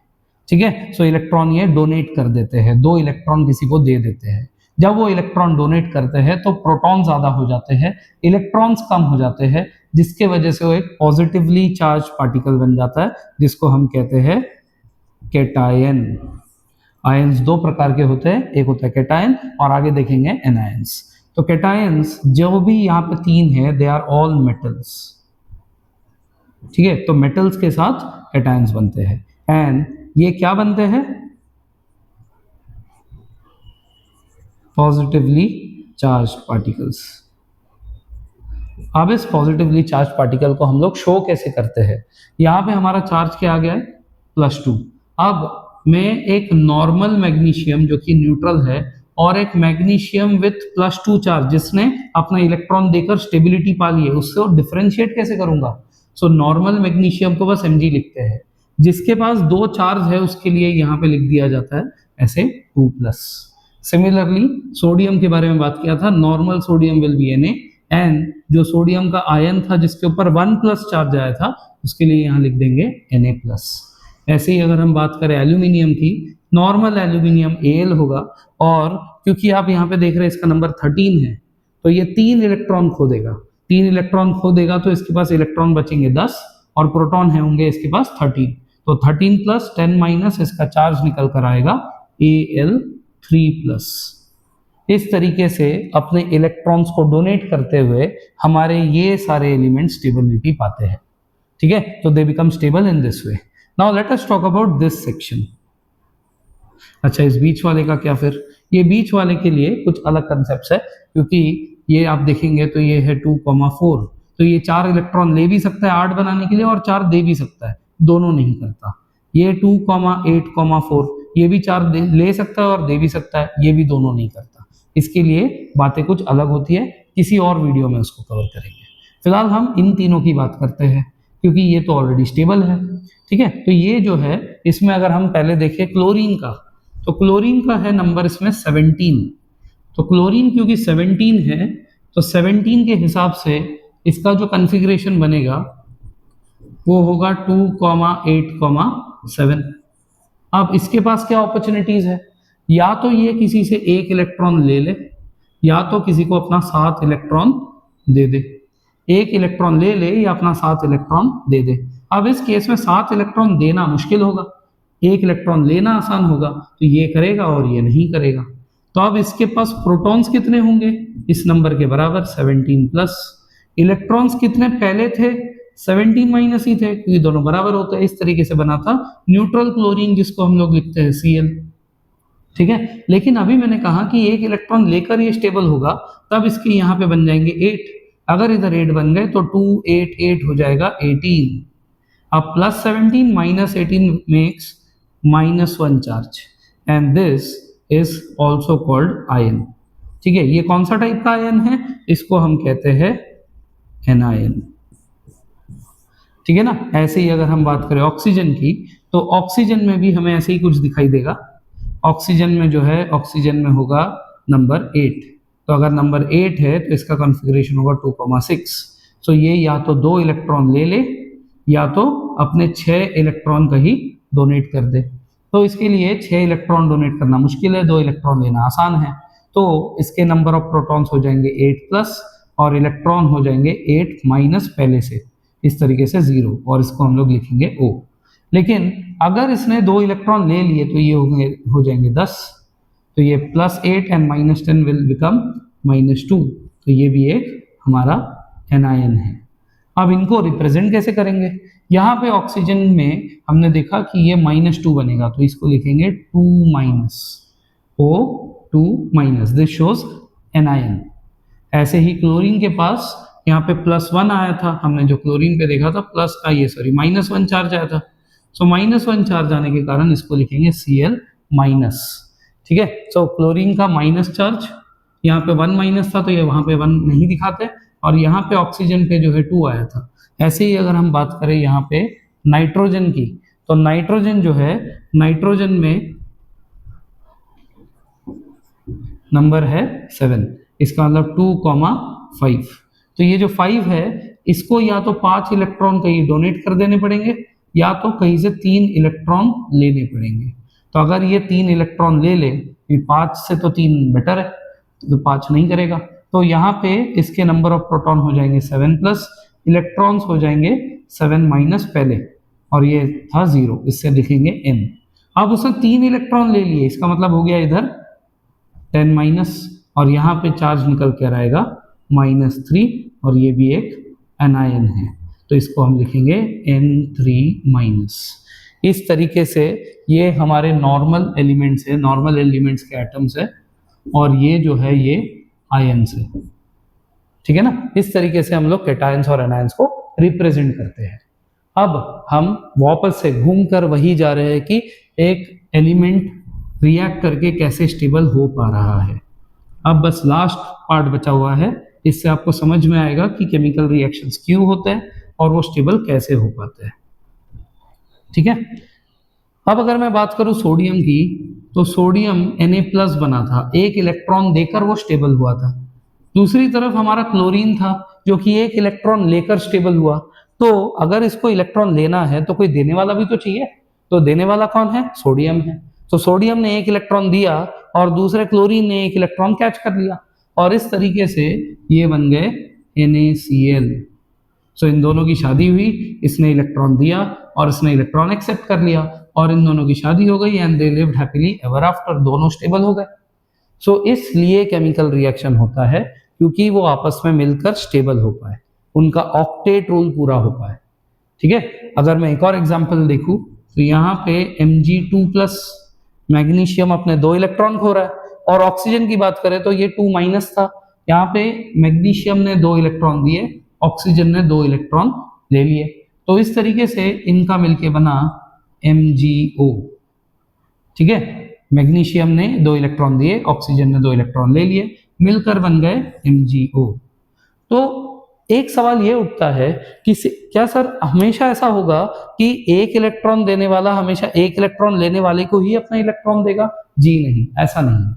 ठीक है, सो इलेक्ट्रॉन ये डोनेट कर देते हैं, 2 इलेक्ट्रॉन किसी को दे देते हैं। जब वो इलेक्ट्रॉन डोनेट करते हैं तो प्रोटॉन ज्यादा हो जाते हैं, इलेक्ट्रॉन्स कम हो जाते हैं, जिसके वजह से वो एक पॉजिटिवली चार्ज पार्टिकल बन जाता है, जिसको हम कहते हैं कैटायन। आयंस 2 प्रकार के होते हैं, एक होता है कैटायन और आगे देखेंगे एनायंस। तो कैटायंस जो भी यहाँ पे 3 है, दे आर ऑल मेटल्स। ठीक है, तो मेटल्स के साथ कैटायंस बनते हैं। एंड ये क्या बनते हैं? Positively charge particles. अब इस पॉजिटिवली चार्ज पार्टिकल को हम लोग शो कैसे करते हैं? यहाँ पे हमारा चार्ज क्या आ गया है? +2। अब मैं एक नॉर्मल मैग्नीशियम जो कि न्यूट्रल है और एक मैग्नीशियम विथ +2 चार्ज जिसने अपना इलेक्ट्रॉन देकर स्टेबिलिटी पा ली है, उससे डिफरेंशिएट कैसे करूंगा? सो नॉर्मल मैग्नीशियम को बस Mg लिखते हैं, जिसके पास 2 चार्ज है उसके लिए यहाँ पे लिख दिया जाता है ऐसे 2+। सिमिलरली सोडियम के बारे में बात किया था, normal sodium will be Na and जो सोडियम का आयन था जिसके ऊपर 1+ चार्ज आया था उसके लिए यहाँ लिख देंगे Na+। ऐसे ही अगर हम बात करें एल्यूमिनियम की, नॉर्मल एल्यूमिनियम Al होगा और क्योंकि आप यहाँ पे देख रहे हैं इसका नंबर 13 है तो ये 3 इलेक्ट्रॉन खो देगा। 3 इलेक्ट्रॉन खो देगा तो इसके पास इलेक्ट्रॉन बचेंगे 10 और प्रोटॉन है होंगे इसके पास 13। तो 13 + 10 - इसका चार्ज निकल कर आएगा Al3+। इस तरीके से अपने इलेक्ट्रॉन्स को डोनेट करते हुए हमारे ये सारे एलिमेंट स्टेबिलिटी पाते हैं। ठीक है, तो they become stable in this way. Now let us talk about this section. अच्छा, इस बीच वाले का क्या फिर? ये बीच वाले के लिए कुछ अलग कंसेप्ट है, क्योंकि ये आप देखेंगे तो ये है 2,4, तो ये 4 इलेक्ट्रॉन ले भी सकता है 8 बनाने के लिए और 4 दे भी सकता है, दोनों नहीं करता। ये 2,8,4 ये भी 4 ले सकता है और दे भी सकता है, ये भी दोनों नहीं करता। इसके लिए बातें कुछ अलग होती है, किसी और वीडियो में उसको कवर करेंगे। फिलहाल हम इन तीनों की बात करते हैं क्योंकि ये तो ऑलरेडी स्टेबल है। ठीक है, तो ये जो है इसमें अगर हम पहले देखें क्लोरीन का, तो क्लोरीन का है नंबर इसमें 17। तो क्लोरीन क्योंकि 17 है तो 17 के हिसाब से इसका जो कॉन्फ़िगरेशन बनेगा वो होगा 2,8,7। अब इसके पास क्या अपॉर्चुनिटीज है? या तो ये किसी से 1 इलेक्ट्रॉन ले ले या तो किसी को अपना 7 इलेक्ट्रॉन दे दे। 1 इलेक्ट्रॉन ले ले या अपना 7 इलेक्ट्रॉन दे दे। अब इस केस में 7 इलेक्ट्रॉन देना मुश्किल होगा, 1 इलेक्ट्रॉन लेना आसान होगा, तो ये करेगा और ये नहीं करेगा। तो अब इसके पास प्रोटॉन्स कितने होंगे? इस नंबर के बराबर 17+। इलेक्ट्रॉन्स कितने पहले थे? 17- ही थे क्योंकि दोनों बराबर होते हैं। इस तरीके से बना था न्यूट्रल क्लोरीन जिसको हम लोग लिखते हैं Cl। ठीक है, लेकिन अभी मैंने कहा कि 1 इलेक्ट्रॉन लेकर ये स्टेबल होगा, तब इसके यहाँ पे बन जाएंगे 8। अगर इधर 8 बन गए तो 2, 8, 8 हो जाएगा 18। अब +17 - 18 makes -1 charge and this is also called ion. ठीक है, ये कौन सा टाइप का आयन है? इसको हम कहते हैं एनायन। ठीक है ना। ऐसे ही अगर हम बात करें ऑक्सीजन की, तो ऑक्सीजन में भी हमें ऐसे ही कुछ दिखाई देगा। ऑक्सीजन में जो है, ऑक्सीजन में होगा नंबर 8। तो अगर नंबर 8 है तो इसका कॉन्फ़िगरेशन होगा 2,6। सो ये या तो 2 इलेक्ट्रॉन ले ले या तो अपने 6 इलेक्ट्रॉन का ही डोनेट कर दे। तो इसके लिए 6 इलेक्ट्रॉन डोनेट करना मुश्किल है, 2 इलेक्ट्रॉन लेना आसान है। तो इसके नंबर ऑफ प्रोटॉन्स हो जाएंगे 8+ और इलेक्ट्रॉन हो जाएंगे 8- पहले से, इस तरीके से 0, और इसको हम लोग लिखेंगे O। लेकिन अगर इसने 2 इलेक्ट्रॉन ले लिए तो ये हो जाएंगे 10। तो ये +8 एंड -10 विल बिकम -2। तो ये भी एक हमारा एनायन है। अब इनको रिप्रेजेंट कैसे करेंगे? यहाँ पे ऑक्सीजन में हमने देखा कि ये -2 बनेगा, तो इसको लिखेंगे 2- O2-, दिस शोज एनायन। ऐसे ही क्लोरीन के पास यहाँ पे +1 आया था, हमने जो क्लोरीन पे देखा था -1 चार्ज आया था। सो -1 चार्ज आने के कारण इसको लिखेंगे Cl-। ठीक है, सो क्लोरीन का माइनस चार्ज, यहाँ पे 1- था तो ये वहाँ पे 1 नहीं दिखाते, और यहाँ पे ऑक्सीजन पे जो है 2 आया था। ऐसे ही अगर हम बात करें यहाँ पे नाइट्रोजन की, तो नाइट्रोजन जो है, नाइट्रोजन में नंबर है 7, इसका मतलब 2,5। तो ये जो 5 है इसको या तो 5 इलेक्ट्रॉन कहीं डोनेट कर देने पड़ेंगे या तो कहीं से 3 इलेक्ट्रॉन लेने पड़ेंगे। तो अगर ये 3 इलेक्ट्रॉन ले ले, ये 5 से तो 3 बेटर है, तो 5 नहीं करेगा, तो यहाँ पे इसके नंबर ऑफ प्रोटॉन हो जाएंगे 7 प्लस, इलेक्ट्रॉन्स हो जाएंगे 7 माइनस पहले, और ये था 0, इससे लिखेंगे n। अब उसने 3 इलेक्ट्रॉन ले लिए, इसका मतलब हो गया इधर 10 माइनस, और यहाँ पे चार्ज निकल कर आएगा -3, और ये भी एक एनायन है, तो इसको हम लिखेंगे N3 माइनस। इस तरीके से ये हमारे नॉर्मल एलिमेंट्स है, नॉर्मल एलिमेंट्स के एटम्स है, और ये जो है ये आयंस है, ठीक है ना। इस तरीके से हम लोग कैटायंस और एनायंस को रिप्रेजेंट करते हैं। अब हम वापस से घूमकर वही जा रहे हैं कि एक एलिमेंट रिएक्ट करके कैसे स्टेबल हो पा रहा है। अब बस लास्ट पार्ट बचा हुआ है, इससे आपको समझ में आएगा कि केमिकल रिएक्शंस क्यों होते हैं और वो स्टेबल कैसे हो पाते हैं, ठीक है। अब अगर मैं बात करूं सोडियम की, तो सोडियम Na+ बना था, एक इलेक्ट्रॉन देकर वो स्टेबल हुआ था। दूसरी तरफ हमारा क्लोरीन था जो कि एक इलेक्ट्रॉन लेकर स्टेबल हुआ। तो अगर इसको इलेक्ट्रॉन लेना है तो कोई देने वाला भी तो चाहिए, तो देने वाला कौन है? सोडियम है। तो सोडियम ने एक इलेक्ट्रॉन दिया और दूसरे क्लोरीन ने एक इलेक्ट्रॉन कैच कर लिया, और इस तरीके से ये बन गए NaCl। सो इन दोनों की शादी हुई, इसने इलेक्ट्रॉन दिया और इसने इलेक्ट्रॉन एक्सेप्ट कर लिया, और इन दोनों की शादी हो गई and they lived happily ever after, दोनों स्टेबल हो गए। सो इसलिए केमिकल रिएक्शन होता है, क्योंकि वो आपस में मिलकर स्टेबल हो पाए, उनका ऑक्टेट रूल पूरा हो पाए, ठीक है। अगर मैं एक और एग्जांपल देखूं तो यहाँ पे Mg2+, मैग्नीशियम अपने 2 इलेक्ट्रॉन खो रहा है, और ऑक्सीजन की बात करें तो ये 2- था, यहाँ पे मैग्नीशियम ने 2 इलेक्ट्रॉन दिए, ऑक्सीजन ने 2 इलेक्ट्रॉन ले लिए, तो इस तरीके से इनका मिलके बना MgO, ठीक है। मैग्नीशियम ने 2 इलेक्ट्रॉन दिए, ऑक्सीजन ने 2 इलेक्ट्रॉन ले लिए, मिलकर बन गए MgO। तो एक सवाल ये उठता है कि क्या सर हमेशा ऐसा होगा कि एक इलेक्ट्रॉन देने वाला हमेशा एक इलेक्ट्रॉन लेने वाले को ही अपना इलेक्ट्रॉन देगा? जी नहीं, ऐसा नहीं है।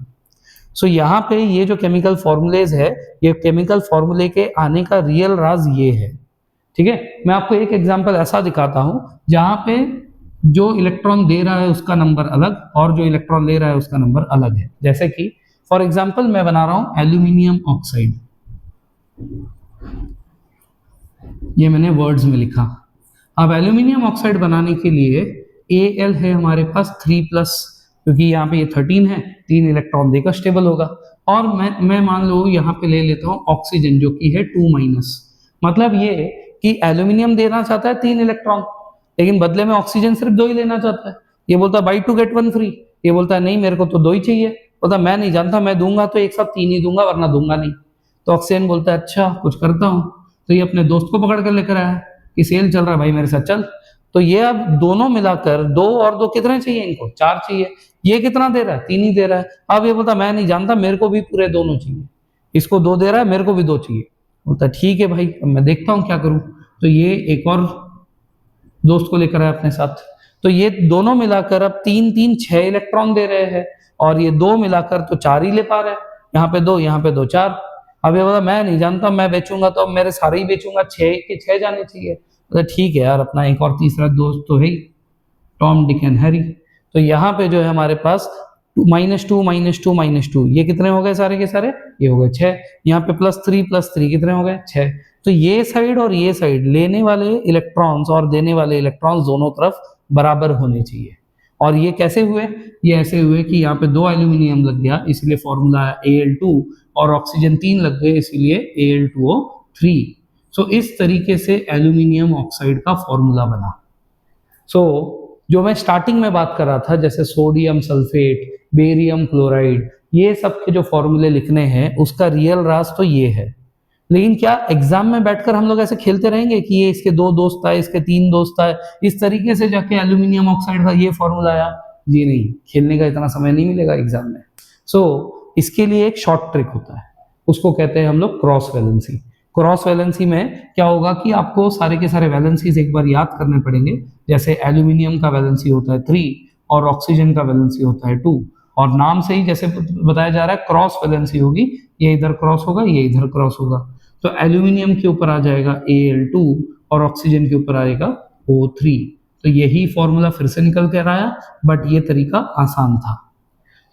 सो यहाँ पे ये जो केमिकल फॉर्मूलेज है, ये केमिकल फॉर्मूले के आने का रियल राज ये है, ठीक है। मैं आपको एक एग्जांपल ऐसा दिखाता हूं जहां पे जो इलेक्ट्रॉन दे रहा है उसका नंबर अलग और जो इलेक्ट्रॉन ले रहा है उसका नंबर अलग है। जैसे कि फॉर एग्जांपल मैं बना रहा हूं एल्यूमिनियम ऑक्साइड, ये मैंने वर्ड्स में लिखा। अब एल्यूमिनियम ऑक्साइड बनाने के लिए Al है हमारे पास 3+, क्योंकि यहाँ पे ये 13 है, 3 इलेक्ट्रॉन देकर स्टेबल होगा, और मैं मान लो यहाँ पे ले लेता हूँ ऑक्सीजन जो कि है 2-। मतलब ये कि एल्यूमिनियम देना चाहता है 3 इलेक्ट्रॉन, लेकिन बदले में ऑक्सीजन सिर्फ 2 ही लेना चाहता है। ये बोलता है बाई 2 गेट 1 फ्री, ये बोलता है नहीं मेरे को तो 2 ही चाहिए, बोलता मैं नहीं जानता, मैं दूंगा तो एक साथ 3 ही दूंगा वरना दूंगा नहीं। तो ऑक्सीजन बोलता है अच्छा कुछ करता हूँ, तो ये अपने दोस्त को पकड़ कर लेकर आया कि सेल चल रहा है भाई मेरे साथ चल। तो ये अब दोनों मिलाकर 2 और 2 कितने चाहिए इनको? 4 चाहिए। ये कितना दे रहा है? 3 ही दे रहा है। अब ये बोलता मैं नहीं जानता, मेरे को भी पूरे दोनों चाहिए, इसको 2 दे रहा है, मेरे को भी 2 चाहिए। बोलता ठीक है भाई, अब मैं देखता हूँ क्या करूँ। तो ये एक और दोस्त को लेकर आया अपने साथ, तो ये दोनों मिलाकर अब 3-3 6 इलेक्ट्रॉन दे रहे हैं, और ये 2 मिलाकर तो 4 ही ले पा रहे हैं, यहाँ पे 2 यहाँ पे 2 4। अब ये बोला मैं नहीं जानता, मैं बेचूंगा तो अब मेरे सारे ही बेचूंगा, 6 के 6 जाने चाहिए। तो ठीक है यार, अपना एक और तीसरा दोस्त तो है ही, टॉम डिक एंड हैरी। तो यहाँ पे जो है हमारे पास -2 ये कितने हो गए सारे के सारे? ये हो गए 6। यहाँ पे +3 कितने हो गए? 6। तो ये साइड और ये साइड, लेने वाले इलेक्ट्रॉन्स और देने वाले इलेक्ट्रॉन्स दोनों तरफ बराबर होने चाहिए। और ये कैसे हुए? ये ऐसे हुए कि यहाँ पे 2 एल्यूमिनियम लग गया इसलिए फॉर्मूला Al2, और ऑक्सीजन 3 लग गए इसलिए Al2O3। सो इस तरीके से एल्यूमिनियम ऑक्साइड का फॉर्मूला बना। सो जो मैं स्टार्टिंग में बात कर रहा था, जैसे सोडियम सल्फेट, बेरियम क्लोराइड, ये सब के जो फॉर्मूले लिखने हैं उसका रियल राज तो ये है। लेकिन क्या एग्जाम में बैठकर हम लोग ऐसे खेलते रहेंगे कि ये इसके 2 दोस्त आए, इसके 3 दोस्त आए, इस तरीके से जाके एल्यूमिनियम ऑक्साइड का ये फॉर्मूला आया? जी नहीं, खेलने का इतना समय नहीं मिलेगा एग्जाम में। सो इसके लिए एक शॉर्ट ट्रिक होता है, उसको कहते हैं हम लोग क्रॉस वैलेंसी। क्रॉस वैलेंसी में क्या होगा कि आपको सारे के सारे वैलेंसीज एक बार याद करने पड़ेंगे। जैसे एल्यूमिनियम का वैलेंसी होता है 3 और ऑक्सीजन का वैलेंसी होता है 2, और नाम से ही जैसे बताया जा रहा है क्रॉस वैलेंसी होगी, ये इधर क्रॉस होगा, ये इधर क्रॉस होगा। तो एल्यूमिनियम के ऊपर आ जाएगा Al2 और ऑक्सीजन के ऊपर आएगा O3। तो यही फॉर्मूला फिर से निकल कर आया, बट ये तरीका आसान था।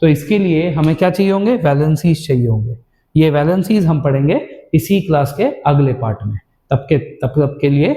तो इसके लिए हमें क्या चाहिए होंगे, वैलेंसीज चाहिए होंगे। ये वैलेंसीज हम पढ़ेंगे इसी क्लास के अगले पार्ट में। तब के लिए